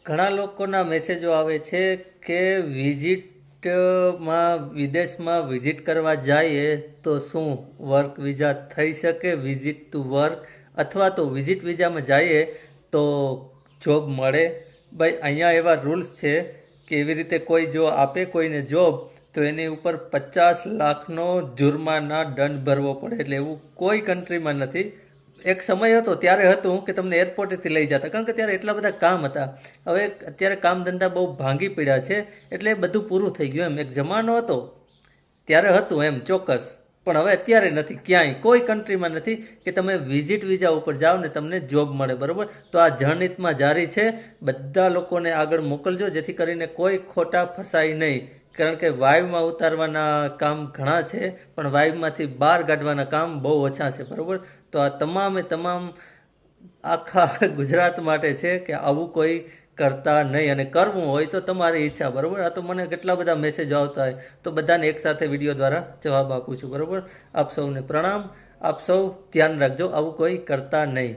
ઘણા લોકોના મેસેજો આવે છે કે વિદેશમાં વિઝિટ કરવા જઈએ તો શું વર્ક વિઝા થઈ શકે, વિઝિટ ટુ વર્ક, અથવા તો વિઝિટ વિઝામાં જઈએ તો જોબ મળે? ભાઈ, અહીંયા એવા રૂલ્સ છે કે એવી રીતે કોઈ જો આપે કોઈને જોબ તો એની ઉપર 50 લાખનો જુર્માના દંડ ભરવો પડે. એટલે એવું કોઈ કન્ટ્રીમાં નથી. એક સમય હતો ત્યારે હતું કે તમને એરપોર્ટેથી લઈ જતા, કારણ કે ત્યારે એટલા બધા કામ હતા. હવે અત્યારે કામ ધંધા બહુ ભાંગી પડ્યા છે, એટલે બધું પૂરું થઈ ગયું. એમ એક જમાનો હતો ત્યારે હતું એમ ચોક્કસ, પણ હવે અત્યારે નથી. ક્યાંય કોઈ કન્ટ્રીમાં નથી કે તમે વિઝિટ વિઝા ઉપર જાઓ ને તમને જોબ મળે. બરાબર, તો આ જનહિતમાં જારી છે. બધા લોકોને આગળ મોકલજો જેથી કરીને કોઈ ખોટા ફસાય નહીં. કારણ કે વાઇવમાં ઉતારવાના કામ ઘણા છે, પણ વાઇવમાંથી બહાર કાઢવાના કામ બહુ ઓછા છે. બરાબર, તો આ તમામ આખા ગુજરાત માટે છે કે આવું કોઈ કરતા નહીં, અને કરવું હોય તો તમારી ઈચ્છા. બરાબર, આ તો મને કેટલા બધા મેસેજો આવતા હોય તો બધાને એકસાથે વિડીયો દ્વારા જવાબ આપું છું. બરાબર, આપ સૌને પ્રણામ. આપ સૌ ધ્યાન રાખજો, આવું કોઈ કરતા નહીં.